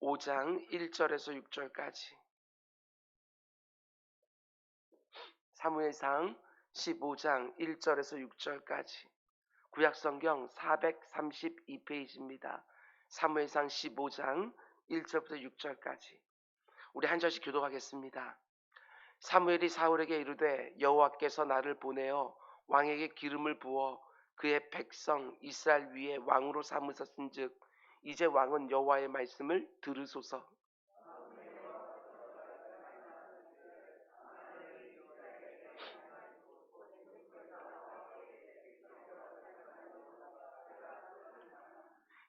15장 1절에서 6절까지, 사무엘상 15장 1절에서 6절까지, 구약성경 432페이지입니다. 사무엘상 15장 1절부터 6절까지. 우리 한 절씩 교독하겠습니다. 사무엘이 사울에게 이르되 여호와께서 나를 보내어 왕에게 기름을 부어 그의 백성 이스라엘 위에 왕으로 삼으셨은즉 이제 왕은 여호와의 말씀을 들으소서.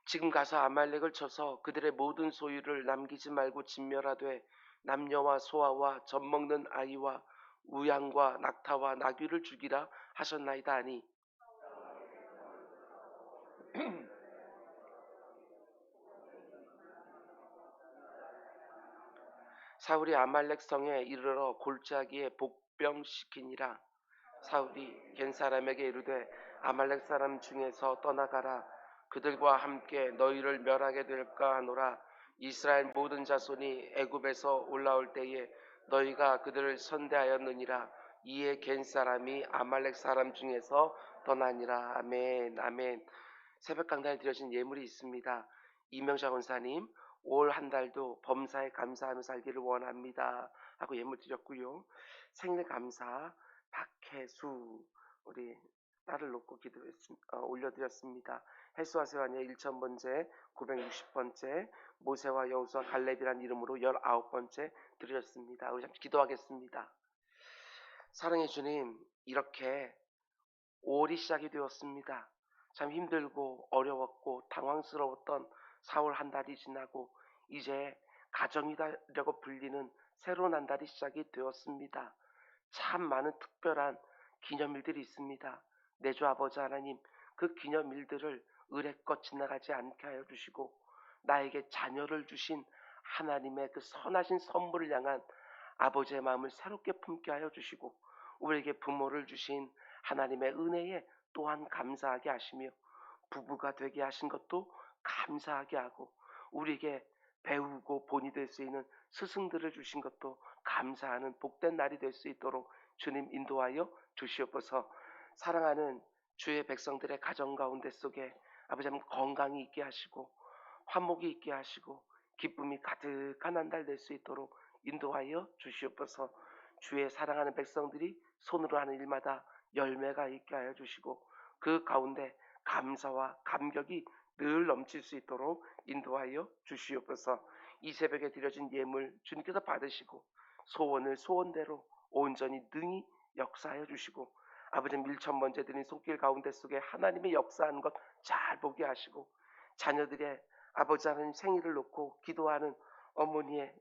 지금 가서 아말렉을 쳐서 그들의 모든 소유를 남기지 말고 진멸하되 남녀와 소아와 젖먹는 아이와 우양과 낙타와 나귀를 죽이라 하셨나이다 하니, 사울이 아말렉 성에 이르러 골짜기에 복병시키니라. 사울이 겐 사람에게 이르되 아말렉 사람 중에서 떠나가라. 그들과 함께 너희를 멸하게 될까 하노라. 이스라엘 모든 자손이 애굽에서 올라올 때에 너희가 그들을 선대하였느니라. 이에 겐 사람이 아말렉 사람 중에서 떠나니라. 아멘, 아멘. 새벽 강단에 드려진 예물이 있습니다. 이명자 원사님, 올 한 달도 범사에 감사하며 살기를 원합니다 하고 예물 드렸고요. 생일 감사 박혜수 우리 딸을 놓고 올려드렸습니다. 해수와 세완의 1000번째 960번째 모세와 여호수아 갈렙이라는 이름으로 19번째 드렸습니다. 우리 잠시 기도하겠습니다. 사랑해 주님, 이렇게 5월이 시작이 되었습니다. 참 힘들고 어려웠고 당황스러웠던 4월 한 달이 지나고 이제 가정이라고 불리는 새로운 한 달이 시작이 되었습니다. 참 많은 특별한 기념일들이 있습니다. 내 주 아버지 하나님, 그 기념일들을 의례껏 지나가지 않게 하여 주시고 나에게 자녀를 주신 하나님의 그 선하신 선물을 향한 아버지의 마음을 새롭게 품게 하여 주시고 우리에게 부모를 주신 하나님의 은혜에 또한 감사하게 하시며 부부가 되게 하신 것도 감사하게 하고 우리에게 배우고 본이 될 수 있는 스승들을 주신 것도 감사하는 복된 날이 될 수 있도록 주님 인도하여 주시옵소서. 사랑하는 주의 백성들의 가정 가운데 속에 아버지 하나님 건강이 있게 하시고 화목이 있게 하시고 기쁨이 가득한 한 달 될 수 있도록 인도하여 주시옵소서. 주의 사랑하는 백성들이 손으로 하는 일마다 열매가 있게 하여 주시고 그 가운데 감사와 감격이 늘 넘칠 수 있도록 인도하여 주시옵소서. 이 새벽에 드려진 예물 주님께서 받으시고 소원을 소원대로 온전히 능히 역사하여 주시고 아버지 1000번째 드린 손길 가운데 속에 하나님의 역사하는 것 잘 보게 하시고 자녀들의 아버지 하나님 생일을 놓고 기도하는 어머니의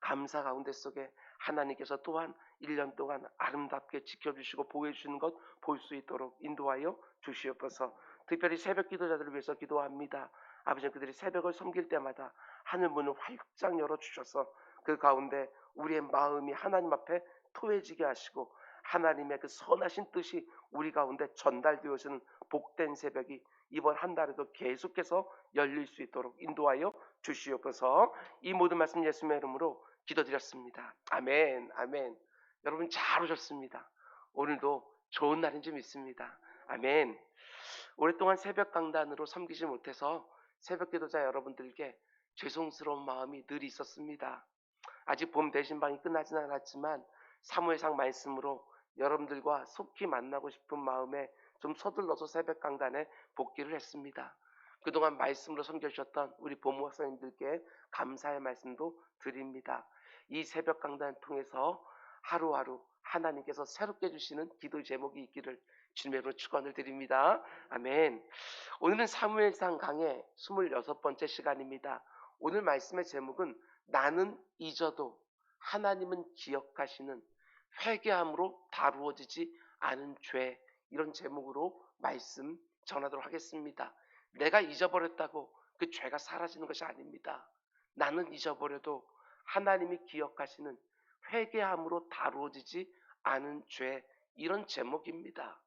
감사 가운데 속에 하나님께서 또한 1년 동안 아름답게 지켜주시고 보호해주시는 것 볼 수 있도록 인도하여 주시옵소서. 특별히 새벽 기도자들을 위해서 기도합니다. 아버지 그들이 새벽을 섬길 때마다 하늘 문을 활짝 열어주셔서 그 가운데 우리의 마음이 하나님 앞에 토해지게 하시고 하나님의 그 선하신 뜻이 우리 가운데 전달되어지는 복된 새벽이 이번 한 달에도 계속해서 열릴 수 있도록 인도하여 주시옵소서. 이 모든 말씀 예수님의 이름으로 기도드렸습니다. 아멘, 아멘. 여러분 잘 오셨습니다. 오늘도 좋은 날인 줄 믿습니다. 아멘. 오랫동안 새벽 강단으로 섬기지 못해서 새벽 기도자 여러분들께 죄송스러운 마음이 늘 있었습니다. 아직 봄 대신방이 끝나진 않았지만 사무엘상 말씀으로 여러분들과 속히 만나고 싶은 마음에 좀 서둘러서 새벽 강단에 복귀를 했습니다. 그동안 말씀으로 섬겨주셨던 우리 보모 목사님들께 감사의 말씀도 드립니다. 이 새벽 강단을 통해서 하루하루 하나님께서 새롭게 주시는 기도 제목이 있기를 주님으로 축원을 드립니다. 아멘. 오늘은 사무엘상 강의 26번째 시간입니다. 오늘 말씀의 제목은 나는 잊어도 하나님은 기억하시는 회개함으로 다루어지지 않은 죄, 이런 제목으로 말씀 전하도록 하겠습니다. 내가 잊어버렸다고 그 죄가 사라지는 것이 아닙니다. 나는 잊어버려도 하나님이 기억하시는 회개함으로 다루어지지 않은 죄, 이런 제목입니다.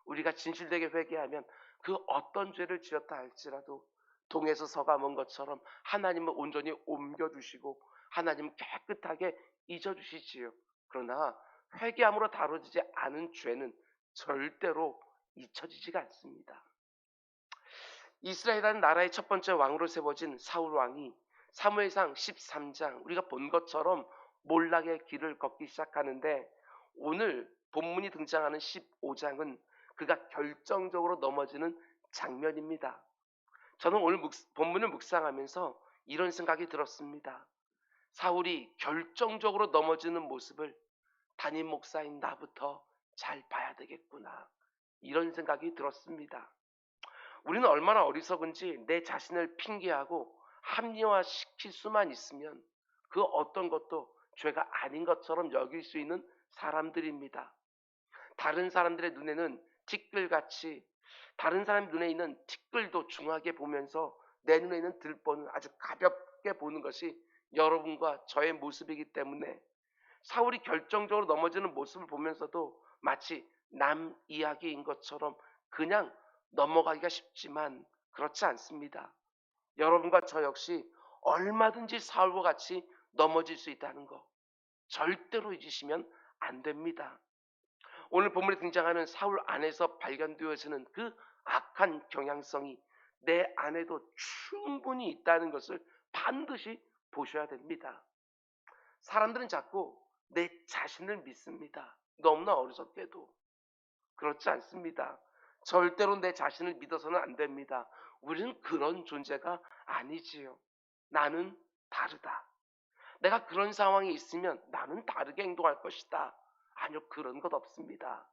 우리가 진실되게 회개하면 그 어떤 죄를 지었다 할지라도 동에서 서가 먼 것처럼 하나님은 온전히 옮겨주시고 하나님은 깨끗하게 잊어주시지요. 그러나 회개함으로 다뤄지지 않은 죄는 절대로 잊혀지지가 않습니다. 이스라엘이라는 나라의 첫 번째 왕으로 세워진 사울 왕이 사무엘상 13장 우리가 본 것처럼 몰락의 길을 걷기 시작하는데, 오늘 본문이 등장하는 15장은 그가 결정적으로 넘어지는 장면입니다. 저는 오늘 본문을 묵상하면서 이런 생각이 들었습니다. 사울이 결정적으로 넘어지는 모습을 담임 목사인 나부터 잘 봐야 되겠구나, 이런 생각이 들었습니다. 우리는 얼마나 어리석은지 내 자신을 핑계하고 합리화시킬 수만 있으면 그 어떤 것도 죄가 아닌 것처럼 여길 수 있는 사람들입니다. 다른 사람들의 눈에는 티끌같이, 다른 사람 눈에 있는 티끌도 중하게 보면서 내 눈에 있는 들보는 아주 가볍게 보는 것이 여러분과 저의 모습이기 때문에 사울이 결정적으로 넘어지는 모습을 보면서도 마치 남 이야기인 것처럼 그냥 넘어가기가 쉽지만 그렇지 않습니다. 여러분과 저 역시 얼마든지 사울과 같이 넘어질 수 있다는 거 절대로 잊으시면 안 됩니다. 오늘 본문에 등장하는 사울 안에서 발견되어지는 그 악한 경향성이 내 안에도 충분히 있다는 것을 반드시 보셔야 됩니다. 사람들은 자꾸 내 자신을 믿습니다. 너무나 어리석게도. 그렇지 않습니다. 절대로 내 자신을 믿어서는 안 됩니다. 우리는 그런 존재가 아니지요. 나는 다르다. 내가 그런 상황에 있으면 나는 다르게 행동할 것이다. 아니요, 그런 것 없습니다.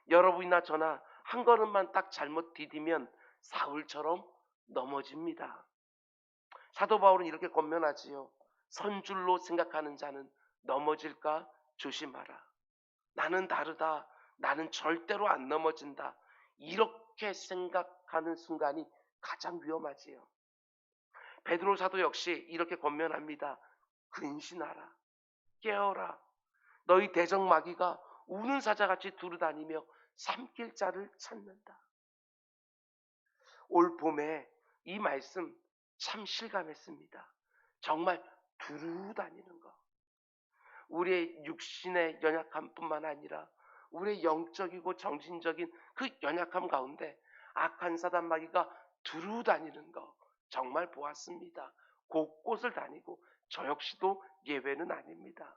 여러분이나 저나 한 걸음만 딱 잘못 디디면 사울처럼 넘어집니다. 사도 바울은 이렇게 권면하지요. 선줄로 생각하는 자는 넘어질까 조심하라. 나는 다르다. 나는 절대로 안 넘어진다. 이렇게 생각하는 순간이 가장 위험하지요. 베드로 사도 역시 이렇게 권면합니다. 근신하라. 깨어라. 너희 대적 마귀가 우는 사자같이 두루다니며 삼킬 자를 찾는다. 올 봄에 이 말씀 참 실감했습니다. 정말 두루다니는 거. 우리의 육신의 연약함뿐만 아니라 우리의 영적이고 정신적인 그 연약함 가운데 악한 사단 마귀가 두루다니는 거 정말 보았습니다. 곳곳을 다니고 저 역시도 예외는 아닙니다.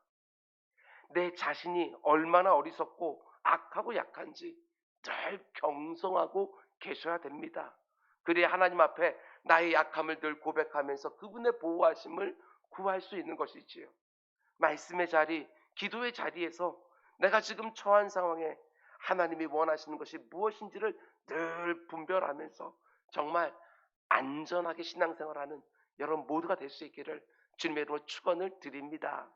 내 자신이 얼마나 어리석고 악하고 약한지 늘 경성하고 계셔야 됩니다. 그래야 하나님 앞에 나의 약함을 늘 고백하면서 그분의 보호하심을 구할 수 있는 것이지요. 말씀의 자리, 기도의 자리에서 내가 지금 처한 상황에 하나님이 원하시는 것이 무엇인지를 늘 분별하면서 정말 안전하게 신앙생활하는 여러분 모두가 될 수 있기를 주님의 이름으로 축원을 드립니다.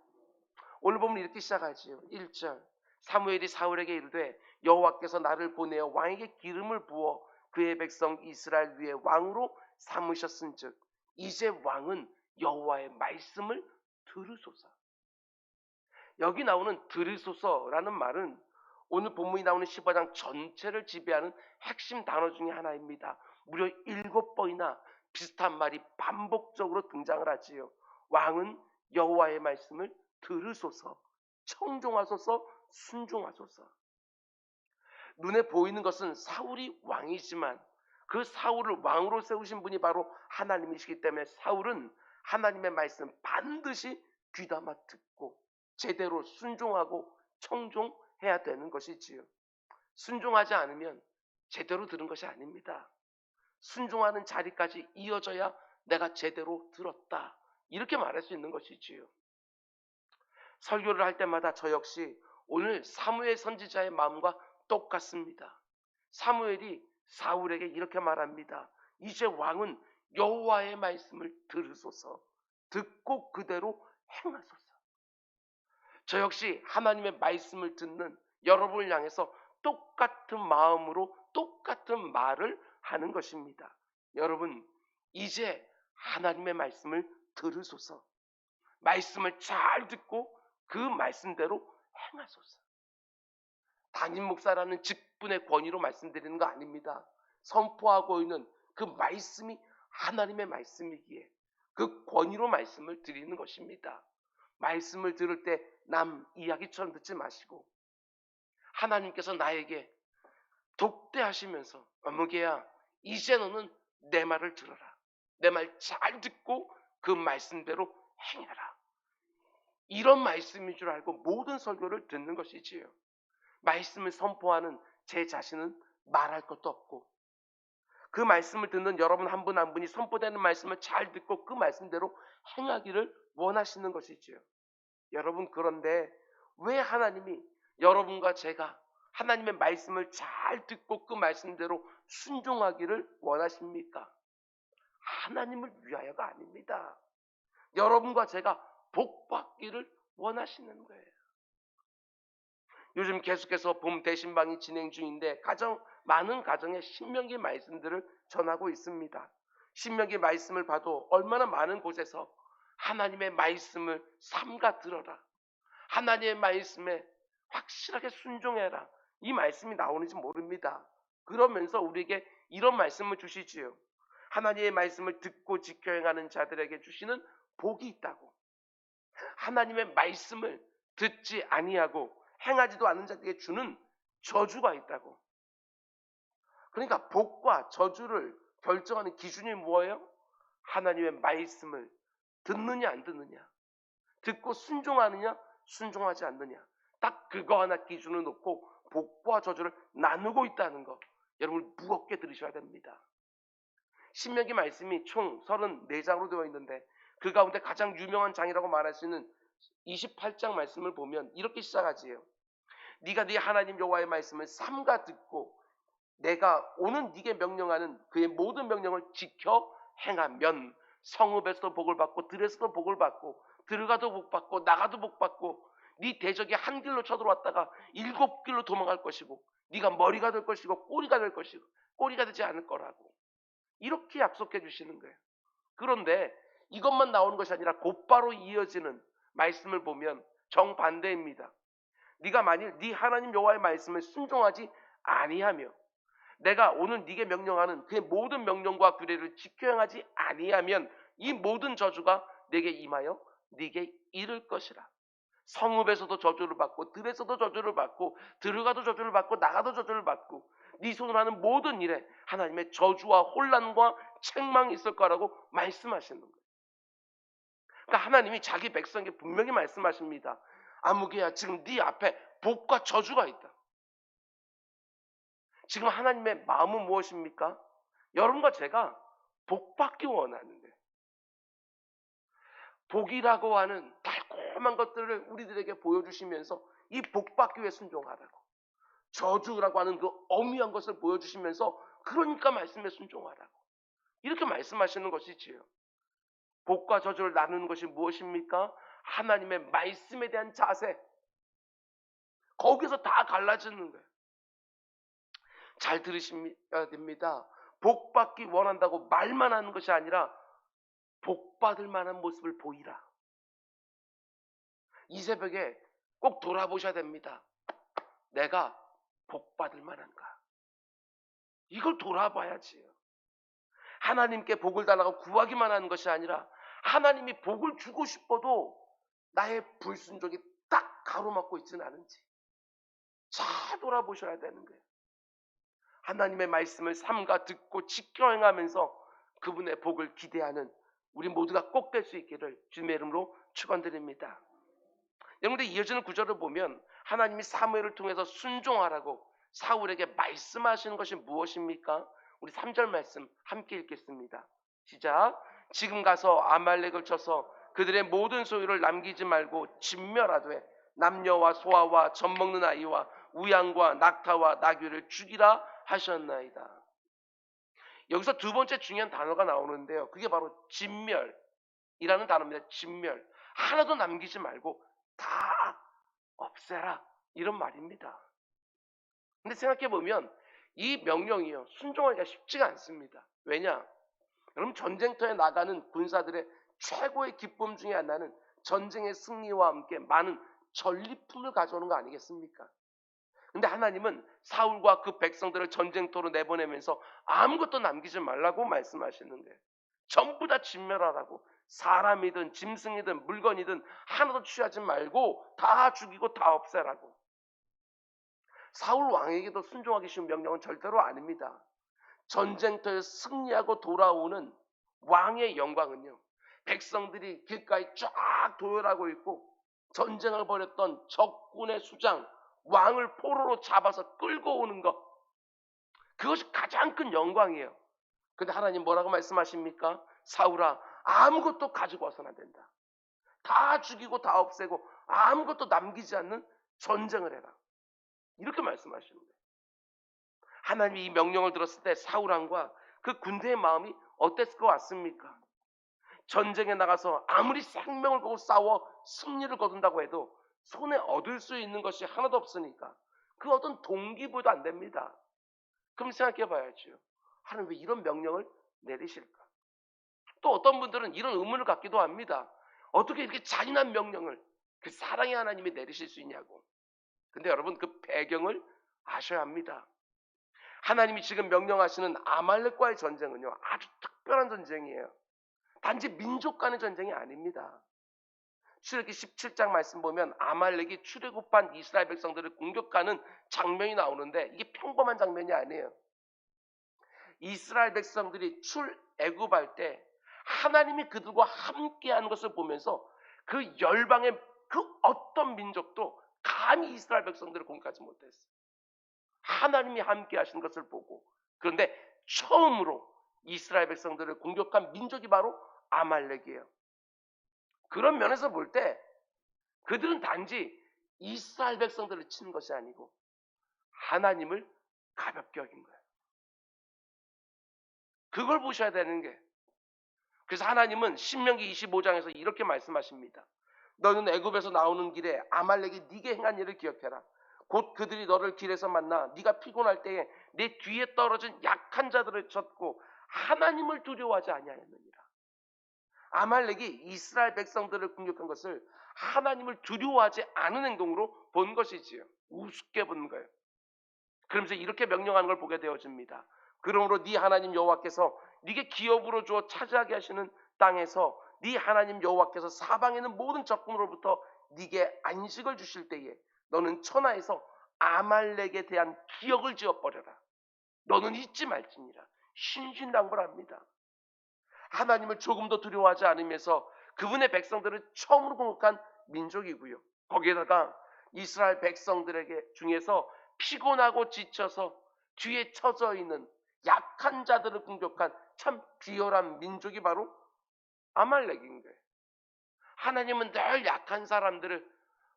오늘 보면 이렇게 시작하지요. 1절 사무엘이 사울에게 이르되 여호와께서 나를 보내어 왕에게 기름을 부어 그의 백성 이스라엘 위에 왕으로 삼으셨은즉 이제 왕은 여호와의 말씀을 들으소서. 여기 나오는 들으소서라는 말은 오늘 본문이 나오는 15장 전체를 지배하는 핵심 단어 중에 하나입니다. 무려 7번이나 비슷한 말이 반복적으로 등장을 하지요. 왕은 여호와의 말씀을 들으소서, 청종하소서, 순종하소서. 눈에 보이는 것은 사울이 왕이지만 그 사울을 왕으로 세우신 분이 바로 하나님이시기 때문에 사울은 하나님의 말씀 반드시 귀담아 듣고 제대로 순종하고 청종해야 되는 것이지요. 순종하지 않으면 제대로 들은 것이 아닙니다. 순종하는 자리까지 이어져야 내가 제대로 들었다, 이렇게 말할 수 있는 것이지요. 설교를 할 때마다 저 역시 오늘 사무엘 선지자의 마음과 똑같습니다. 사무엘이 사울에게 이렇게 말합니다. 이제 왕은 여호와의 말씀을 들으소서, 듣고 그대로 행하소서. 저 역시 하나님의 말씀을 듣는 여러분을 향해서 똑같은 마음으로 똑같은 말을 하는 것입니다. 여러분, 이제 하나님의 말씀을 들으소서. 말씀을 잘 듣고 그 말씀대로 행하소서. 담임 목사라는 직분의 권위로 말씀드리는 거 아닙니다. 선포하고 있는 그 말씀이 하나님의 말씀이기에 그 권위로 말씀을 드리는 것입니다. 말씀을 들을 때 남 이야기처럼 듣지 마시고 하나님께서 나에게 독대하시면서 어머게야 이제 너는 내 말을 들어라. 내 말 잘 듣고 그 말씀대로 행해라. 이런 말씀인 줄 알고 모든 설교를 듣는 것이지요. 말씀을 선포하는 제 자신은 말할 것도 없고 그 말씀을 듣는 여러분 한 분 한 분이 선포되는 말씀을 잘 듣고 그 말씀대로 행하기를 원하시는 것이지요. 여러분 그런데 왜 하나님이 여러분과 제가 하나님의 말씀을 잘 듣고 그 말씀대로 순종하기를 원하십니까? 하나님을 위하여가 아닙니다. 여러분과 제가 복받기를 원하시는 거예요. 요즘 계속해서 봄 대신방이 진행 중인데 많은 가정의 신명기 말씀들을 전하고 있습니다. 신명기 말씀을 봐도 얼마나 많은 곳에서 하나님의 말씀을 삼가 들어라. 하나님의 말씀에 확실하게 순종해라. 이 말씀이 나오는지 모릅니다. 그러면서 우리에게 이런 말씀을 주시지요. 하나님의 말씀을 듣고 지켜 행하는 자들에게 주시는 복이 있다고. 하나님의 말씀을 듣지 아니하고 행하지도 않는 자들에게 주는 저주가 있다고. 그러니까 복과 저주를 결정하는 기준이 뭐예요? 하나님의 말씀을 듣느냐 안 듣느냐, 듣고 순종하느냐 순종하지 않느냐, 딱 그거 하나 기준을 놓고 복과 저주를 나누고 있다는 거 여러분 무겁게 들으셔야 됩니다. 신명기 말씀이 총 34장으로 되어 있는데 그 가운데 가장 유명한 장이라고 말할 수 있는 28장 말씀을 보면 이렇게 시작하지요. 네가 네 하나님 여호와의 말씀을 삼가 듣고 내가 오늘 네게 명령하는 그의 모든 명령을 지켜 행하면 성읍에서도 복을 받고 들에서도 복을 받고 들어가도 복 받고 나가도 복 받고 네 대적이 한 길로 쳐들어왔다가 7길로 도망갈 것이고 네가 머리가 될 것이고 꼬리가 될 것이고 꼬리가 되지 않을 거라고 이렇게 약속해 주시는 거예요. 그런데 이것만 나오는 것이 아니라 곧바로 이어지는 말씀을 보면 정반대입니다. 네가 만일 네 하나님 여호와의 말씀을 순종하지 아니하며 내가 오늘 네게 명령하는 그의 모든 명령과 규례를 지켜 행하지 아니하면 이 모든 저주가 네게 임하여 네게 이를 것이라. 성읍에서도 저주를 받고 들에서도 저주를 받고 들어가도 저주를 받고 나가도 저주를 받고 네 손으로 하는 모든 일에 하나님의 저주와 혼란과 책망이 있을 거라고 말씀하시는 거예요. 그러니까 하나님이 자기 백성에게 분명히 말씀하십니다. 아무개야 지금 네 앞에 복과 저주가 있다. 지금 하나님의 마음은 무엇입니까? 여러분과 제가 복받기 원하는 거예요. 복이라고 하는 달콤한 것들을 우리들에게 보여주시면서 이 복받기 위해 순종하라고. 저주라고 하는 그 엄위한 것을 보여주시면서 그러니까 말씀에 순종하라고. 이렇게 말씀하시는 것이지요. 복과 저주를 나누는 것이 무엇입니까? 하나님의 말씀에 대한 자세. 거기서 다 갈라지는 거예요. 잘 들으셔야 됩니다. 복받기 원한다고 말만 하는 것이 아니라 복받을 만한 모습을 보이라. 이 새벽에 꼭 돌아보셔야 됩니다. 내가 복받을 만한가? 이걸 돌아봐야지요. 하나님께 복을 달라고 구하기만 하는 것이 아니라 하나님이 복을 주고 싶어도 나의 불순종이 딱 가로막고 있지는 않은지 잘 돌아보셔야 되는 거예요. 하나님의 말씀을 삼가 듣고 지켜 행하면서 그분의 복을 기대하는 우리 모두가 꼭 될 수 있기를 주님의 이름으로 축원드립니다. 여러분들 이어지는 구절을 보면 하나님이 사무엘을 통해서 순종하라고 사울에게 말씀하시는 것이 무엇입니까? 우리 3절 말씀 함께 읽겠습니다. 시작. 지금 가서 아말렉을 쳐서 그들의 모든 소유를 남기지 말고 진멸하되 남녀와 소아와 젖먹는 아이와 우양과 낙타와 나귀를 죽이라 하셨나이다. 여기서 두 번째 중요한 단어가 나오는데요. 그게 바로 진멸이라는 단어입니다. 진멸. 하나도 남기지 말고 다 없애라. 이런 말입니다. 근데 생각해보면 이 명령이요. 순종하기가 쉽지가 않습니다. 왜냐? 여러분 전쟁터에 나가는 군사들의 최고의 기쁨 중에 하나는 전쟁의 승리와 함께 많은 전리품을 가져오는 거 아니겠습니까? 근데 하나님은 사울과 그 백성들을 전쟁터로 내보내면서 아무것도 남기지 말라고 말씀하시는 거예요. 전부 다 진멸하라고. 사람이든 짐승이든 물건이든 하나도 취하지 말고 다 죽이고 다 없애라고. 사울 왕에게도 순종하기 쉬운 명령은 절대로 아닙니다. 전쟁터에 승리하고 돌아오는 왕의 영광은요, 백성들이 길가에 쫙 도열하고 있고 전쟁을 벌였던 적군의 수장, 왕을 포로로 잡아서 끌고 오는 것, 그것이 가장 큰 영광이에요. 근데 하나님 뭐라고 말씀하십니까? 사울아, 아무것도 가지고 와서는 안 된다. 다 죽이고 다 없애고 아무것도 남기지 않는 전쟁을 해라. 이렇게 말씀하시는 거예요. 하나님이 이 명령을 들었을 때 사울 왕과 그 군대의 마음이 어땠을 것 같습니까? 전쟁에 나가서 아무리 생명을 걸고 싸워 승리를 거둔다고 해도 손에 얻을 수 있는 것이 하나도 없으니까 그 어떤 동기부여도 안 됩니다. 그럼 생각해 봐야죠. 하나님 왜 이런 명령을 내리실까? 또 어떤 분들은 이런 의문을 갖기도 합니다. 어떻게 이렇게 잔인한 명령을 그 사랑의 하나님이 내리실 수 있냐고. 근데 여러분, 그 배경을 아셔야 합니다. 하나님이 지금 명령하시는 아말렉과의 전쟁은요, 아주 특별한 전쟁이에요. 단지 민족 간의 전쟁이 아닙니다. 출애굽기 17장 말씀 보면 아말렉이 출애굽한 이스라엘 백성들을 공격하는 장면이 나오는데 이게 평범한 장면이 아니에요. 이스라엘 백성들이 출애굽할 때 하나님이 그들과 함께하는 것을 보면서 그 열방의 그 어떤 민족도 감히 이스라엘 백성들을 공격하지 못했어요. 하나님이 함께 하시는 것을 보고, 그런데 처음으로 이스라엘 백성들을 공격한 민족이 바로 아말렉이에요. 그런 면에서 볼 때 그들은 단지 이스라엘 백성들을 치는 것이 아니고 하나님을 가볍게 여긴 거예요. 그걸 보셔야 되는 게, 그래서 하나님은 신명기 25장에서 이렇게 말씀하십니다. 너는 애굽에서 나오는 길에 아말렉이 네게 행한 일을 기억해라. 곧 그들이 너를 길에서 만나 네가 피곤할 때에 내 뒤에 떨어진 약한 자들을 쳤고 하나님을 두려워하지 아니하였느니라. 아말렉이 이스라엘 백성들을 공격한 것을 하나님을 두려워하지 않은 행동으로 본 것이지요. 우습게 본 거예요. 그러면서 이렇게 명령하는 걸 보게 되어집니다. 그러므로 네 하나님 여호와께서 네게 기업으로 주어 차지하게 하시는 땅에서 네 하나님 여호와께서 사방에 있는 모든 적군으로부터 네게 안식을 주실 때에 너는 천하에서 아말렉에 대한 기억을 지어버려라. 너는 잊지 말지니라. 신신당부합니다. 하나님을 조금도 두려워하지 않으면서 그분의 백성들을 처음으로 공격한 민족이고요. 거기에다가 이스라엘 백성들에게 중에서 피곤하고 지쳐서 뒤에 처져 있는 약한 자들을 공격한 참 비열한 민족이 바로 아말렉인 거예요. 하나님은 늘 약한 사람들을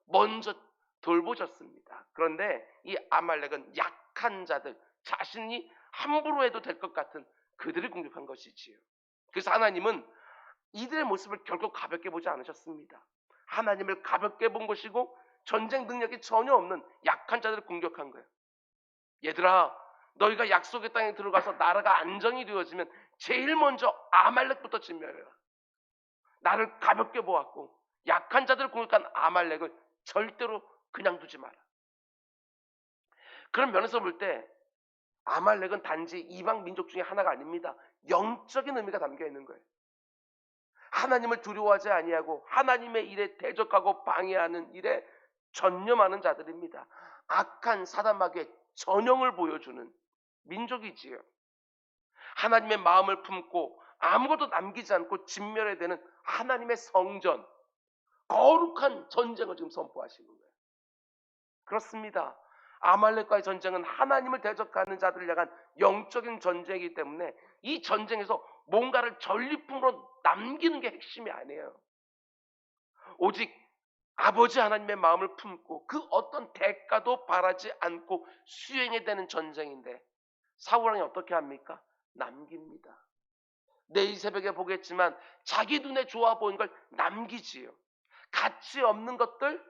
먼저 돌보셨습니다. 그런데 이 아말렉은 약한 자들, 자신이 함부로 해도 될 것 같은 그들을 공격한 것이지요. 그래서 하나님은 이들의 모습을 결코 가볍게 보지 않으셨습니다. 하나님을 가볍게 본 것이고 전쟁 능력이 전혀 없는 약한 자들을 공격한 거예요. 얘들아, 너희가 약속의 땅에 들어가서 나라가 안정이 되어지면 제일 먼저 아말렉부터 진멸해라. 나를 가볍게 보았고 약한 자들을 공격한 아말렉을 절대로 그냥 두지 마라. 그런 면에서 볼 때 아말렉은 단지 이방 민족 중에 하나가 아닙니다. 영적인 의미가 담겨 있는 거예요. 하나님을 두려워하지 아니하고 하나님의 일에 대적하고 방해하는 일에 전념하는 자들입니다. 악한 사단마귀의 전형을 보여주는 민족이지요. 하나님의 마음을 품고 아무것도 남기지 않고 진멸해야 되는 하나님의 성전, 거룩한 전쟁을 지금 선포하시는 거예요. 그렇습니다. 아말렉과의 전쟁은 하나님을 대적하는 자들을 향한 영적인 전쟁이기 때문에 이 전쟁에서 뭔가를 전리품으로 남기는 게 핵심이 아니에요. 오직 아버지 하나님의 마음을 품고 그 어떤 대가도 바라지 않고 수행해야 되는 전쟁인데 사울왕이 어떻게 합니까? 남깁니다. 내일 새벽에 보겠지만 자기 눈에 좋아 보이는 걸 남기지요. 가치 없는 것들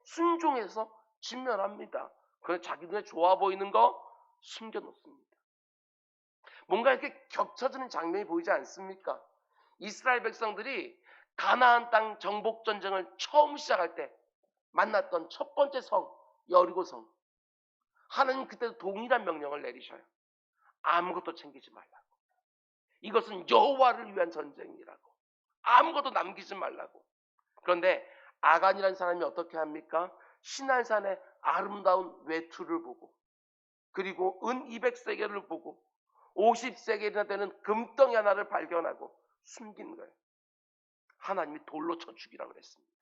순종해서 진멸합니다. 그래서 자기 눈에 좋아 보이는 거 숨겨놓습니다. 뭔가 이렇게 겹쳐지는 장면이 보이지 않습니까? 이스라엘 백성들이 가나안 땅 정복 전쟁을 처음 시작할 때 만났던 첫 번째 성 여리고성, 하나님 그때도 동일한 명령을 내리셔요. 아무것도 챙기지 말라고. 이것은 여호와를 위한 전쟁이라고. 아무것도 남기지 말라고. 그런데 아간이라는 사람이 어떻게 합니까? 시날산의 아름다운 외투를 보고, 그리고 은 200세겔을 보고 50세겔이나 되는 금덩이 하나를 발견하고 숨긴 거예요. 하나님이 돌로 쳐 죽이라고 그랬습니다.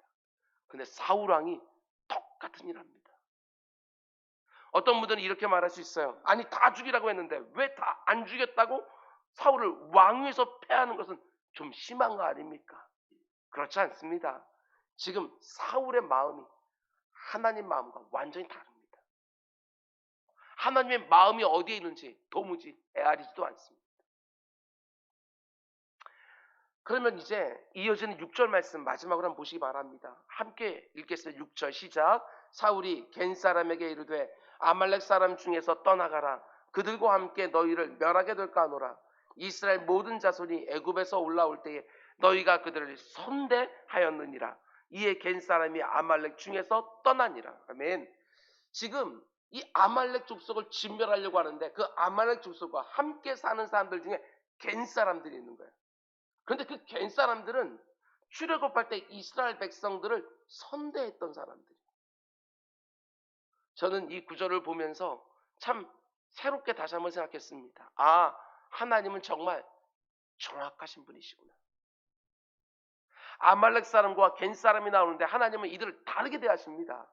근데 사울왕이 똑같은 일 합니다. 어떤 분들은 이렇게 말할 수 있어요. 아니, 다 죽이라고 했는데 왜 다 안 죽였다고 사울을 왕위에서 패하는 것은 좀 심한 거 아닙니까? 그렇지 않습니다. 지금 사울의 마음이 하나님 마음과 완전히 다릅니다. 하나님의 마음이 어디에 있는지 도무지 헤아리지도 않습니다. 그러면 이제 이어지는 6절 말씀 마지막으로 한번 보시기 바랍니다. 함께 읽겠습니다. 6절 시작. 사울이 겐 사람에게 이르되 아말렉 사람 중에서 떠나가라. 그들과 함께 너희를 멸하게 될까 하노라. 이스라엘 모든 자손이 애굽에서 올라올 때에 너희가 그들을 선대하였느니라. 이에 겐 사람이 아말렉 중에서 떠나니라. 아멘. 지금 이 아말렉 족속을 진멸하려고 하는데 그 아말렉 족속과 함께 사는 사람들 중에 겐 사람들이 있는 거예요. 그런데 그 겐 사람들은 출애굽할 때 이스라엘 백성들을 선대했던 사람들이에요. 저는 이 구절을 보면서 참 새롭게 다시 한번 생각했습니다. 아, 하나님은 정말 정확하신 분이시구나. 아말렉 사람과 겐 사람이 나오는데 하나님은 이들을 다르게 대하십니다.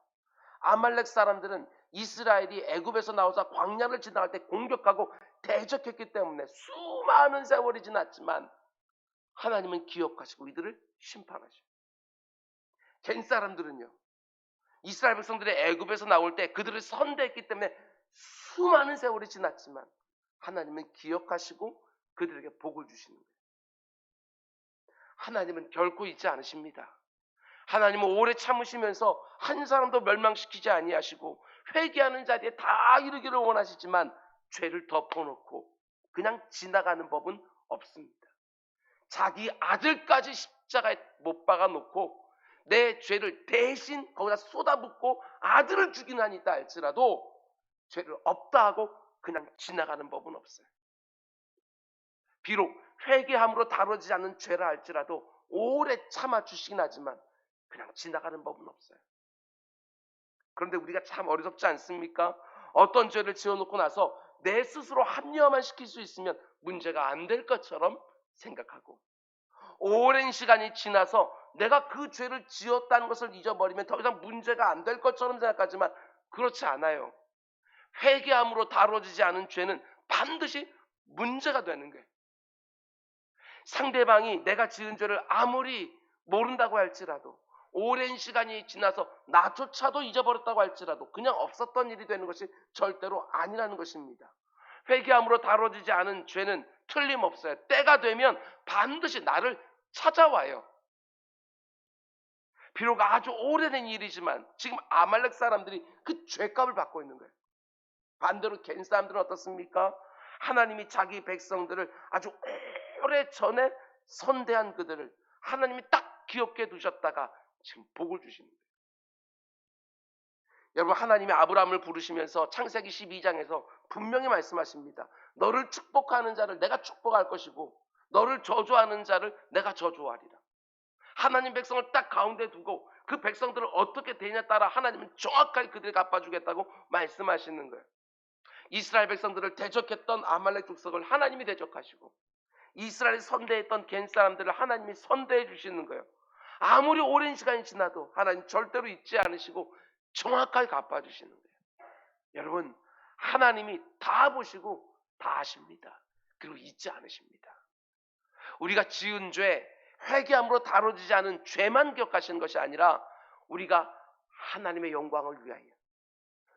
아말렉 사람들은 이스라엘이 애굽에서 나와서 광야를 지나갈 때 공격하고 대적했기 때문에 수많은 세월이 지났지만 하나님은 기억하시고 이들을 심판하셔요. 겐 사람들은요, 이스라엘 백성들이 애굽에서 나올 때 그들을 선대했기 때문에 수많은 세월이 지났지만 하나님은 기억하시고 그들에게 복을 주시는 거예요. 하나님은 결코 잊지 않으십니다. 하나님은 오래 참으시면서 한 사람도 멸망시키지 아니하시고 회개하는 자리에 다 이르기를 원하시지만 죄를 덮어놓고 그냥 지나가는 법은 없습니다. 자기 아들까지 십자가에 못 박아놓고 내 죄를 대신 거기다 쏟아붓고 아들을 죽이는 한이 있다 할지라도 죄를 없다 하고 그냥 지나가는 법은 없어요. 비록 회개함으로 다뤄지지 않는 죄라 할지라도 오래 참아주시긴 하지만 그냥 지나가는 법은 없어요. 그런데 우리가 참 어리석지 않습니까? 어떤 죄를 지어놓고 나서 내 스스로 합리화만 시킬 수 있으면 문제가 안 될 것처럼 생각하고 오랜 시간이 지나서 내가 그 죄를 지었다는 것을 잊어버리면 더 이상 문제가 안 될 것처럼 생각하지만 그렇지 않아요. 회개함으로 다뤄지지 않은 죄는 반드시 문제가 되는 거예요. 상대방이 내가 지은 죄를 아무리 모른다고 할지라도 오랜 시간이 지나서 나조차도 잊어버렸다고 할지라도 그냥 없었던 일이 되는 것이 절대로 아니라는 것입니다. 회개함으로 다뤄지지 않은 죄는 틀림없어요. 때가 되면 반드시 나를 찾아와요. 비록 아주 오래된 일이지만 지금 아말렉 사람들이 그 죄값을 받고 있는 거예요. 반대로 겐 사람들은 어떻습니까? 하나님이 자기 백성들을 아주 오래전에 선대한 그들을 하나님이 딱 기억해 두셨다가 지금 복을 주시는 거예요. 여러분, 하나님이 아브라함을 부르시면서 창세기 12장에서 분명히 말씀하십니다. 너를 축복하는 자를 내가 축복할 것이고 너를 저주하는 자를 내가 저주하리라. 하나님 백성을 딱 가운데 두고 그 백성들을 어떻게 되냐에 따라 하나님은 정확하게 그들을 갚아주겠다고 말씀하시는 거예요. 이스라엘 백성들을 대적했던 아말렉 족속을 하나님이 대적하시고 이스라엘이 선대했던 겐 사람들을 하나님이 선대해 주시는 거예요. 아무리 오랜 시간이 지나도 하나님 절대로 잊지 않으시고 정확하게 갚아주시는 거예요. 여러분, 하나님이 다 보시고 다 아십니다. 그리고 잊지 않으십니다. 우리가 지은 죄, 회개함으로 다뤄지지 않은 죄만 기억하시는 것이 아니라 우리가 하나님의 영광을 위하여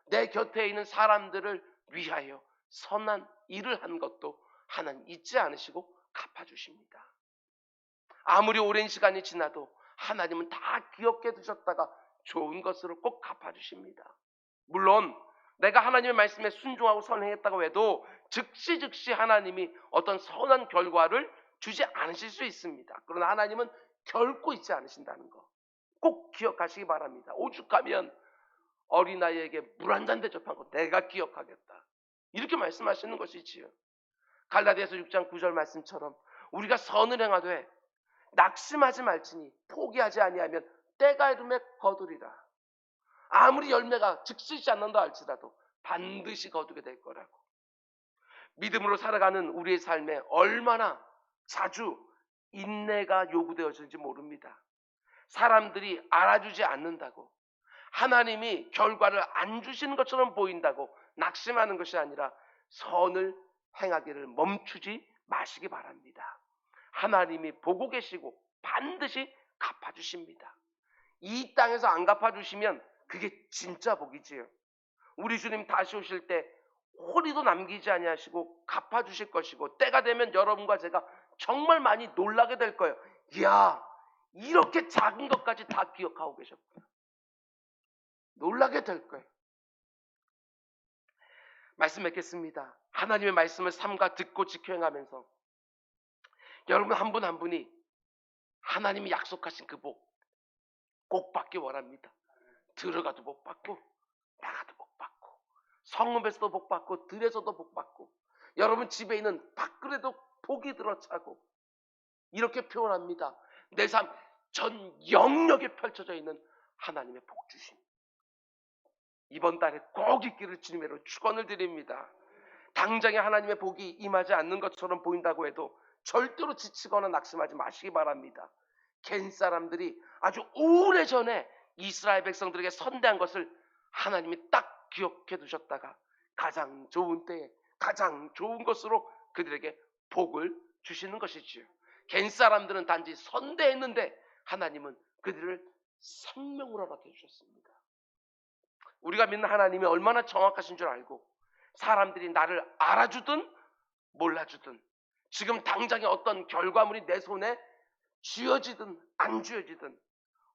내 곁에 있는 사람들을 위하여 선한 일을 한 것도 하나님 잊지 않으시고 갚아주십니다. 아무리 오랜 시간이 지나도 하나님은 다 기억해 두셨다가 좋은 것으로 꼭 갚아주십니다. 물론 내가 하나님의 말씀에 순종하고 선행했다고 해도 즉시 하나님이 어떤 선한 결과를 주지 않으실 수 있습니다. 그러나 하나님은 결코 잊지 않으신다는 거 꼭 기억하시기 바랍니다. 오죽하면 어린아이에게 물 한 잔 대접한 거 내가 기억하겠다 이렇게 말씀하시는 것이지요. 갈라디아서 6장 9절 말씀처럼 우리가 선을 행하되 낙심하지 말지니 포기하지 아니하면 때가 이르매 거두리라. 아무리 열매가 즉시지 않는다 할지라도 반드시 거두게 될 거라고. 믿음으로 살아가는 우리의 삶에 얼마나 자주 인내가 요구되어지는지 모릅니다. 사람들이 알아주지 않는다고, 하나님이 결과를 안 주시는 것처럼 보인다고 낙심하는 것이 아니라 선을 행하기를 멈추지 마시기 바랍니다. 하나님이 보고 계시고 반드시 갚아주십니다. 이 땅에서 안 갚아주시면 그게 진짜 복이지요. 우리 주님 다시 오실 때 호리도 남기지 아니하시고 갚아주실 것이고, 때가 되면 여러분과 제가 정말 많이 놀라게 될 거예요. 이야, 이렇게 작은 것까지 다 기억하고 계셨구나. 놀라게 될 거예요. 말씀 맺겠습니다. 하나님의 말씀을 삼가 듣고 지켜 행하면서 여러분 한 분 한 분이 하나님이 약속하신 그 복 꼭 받기 원합니다. 들어가도 복 받고 나가도 복 받고, 성읍에서도 복 받고 들에서도 복 받고, 여러분 집에 있는 밖으로도 복이 들어차고, 이렇게 표현합니다. 내 삶 전 영역에 펼쳐져 있는 하나님의 복 주심, 이번 달에 꼭 있기를 주님으로 축원을 드립니다. 당장에 하나님의 복이 임하지 않는 것처럼 보인다고 해도 절대로 지치거나 낙심하지 마시기 바랍니다. 겐 사람들이 아주 오래전에 이스라엘 백성들에게 선대한 것을 하나님이 딱 기억해 두셨다가 가장 좋은 때에 가장 좋은 것으로 그들에게 복을 주시는 것이지요. 겐 사람들은 단지 선대했는데 하나님은 그들을 생명으로 허락해 주셨습니다. 우리가 믿는 하나님이 얼마나 정확하신 줄 알고, 사람들이 나를 알아주든 몰라주든, 지금 당장에 어떤 결과물이 내 손에 쥐어지든 안 쥐어지든,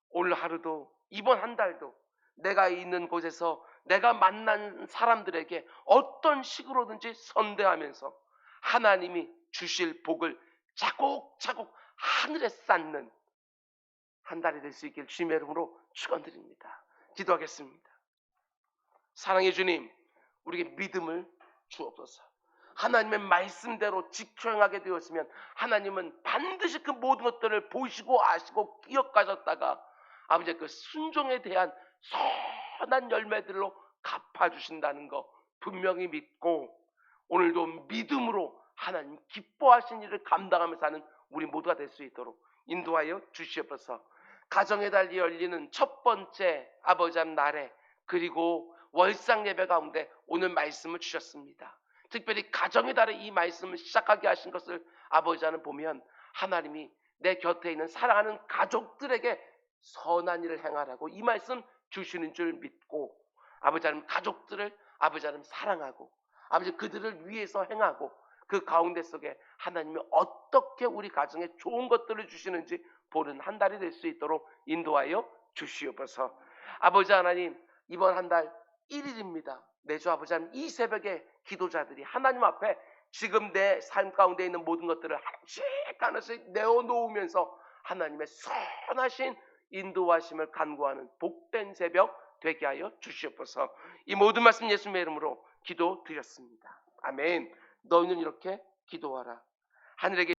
오늘 하루도 이번 한 달도 내가 있는 곳에서 내가 만난 사람들에게 어떤 식으로든지 선대하면서 하나님이 주실 복을 차곡차곡 하늘에 쌓는 한 달이 될 수 있길 주님의 이름으로 축원드립니다. 기도하겠습니다. 사랑의 주님, 우리에게 믿음을 주옵소서. 하나님의 말씀대로 지켜 행하게 되었으면 하나님은 반드시 그 모든 것들을 보시고 아시고 기억하셨다가 아버지의 그 순종에 대한 선한 열매들로 갚아주신다는 거 분명히 믿고, 오늘도 믿음으로 하나님 기뻐하신 일을 감당하며 사는 우리 모두가 될 수 있도록 인도하여 주시옵소서. 가정의 달이 열리는 첫 번째 아버지 하나님 날에, 그리고 월상 예배 가운데 오늘 말씀을 주셨습니다. 특별히 가정의 달에 이 말씀을 시작하게 하신 것을 아버지 하나님 보면, 하나님이 내 곁에 있는 사랑하는 가족들에게 선한 일을 행하라고 이 말씀 주시는 줄 믿고, 아버지 하나님 가족들을 아버지 하나님 사랑하고, 아버지 그들을 위해서 행하고, 그 가운데 속에 하나님이 어떻게 우리 가정에 좋은 것들을 주시는지 보는 한 달이 될 수 있도록 인도하여 주시옵소서. 아버지 하나님, 이번 한 달 1일입니다. 매주 아버지 하나님 이 새벽에 기도자들이 하나님 앞에 지금 내 삶 가운데 있는 모든 것들을 하나씩 하나씩 내어놓으면서 하나님의 선하신 인도하심을 간구하는 복된 새벽 되게 하여 주시옵소서. 이 모든 말씀 예수님의 이름으로 기도드렸습니다. 아멘. 너희는 이렇게 기도하라. 하늘에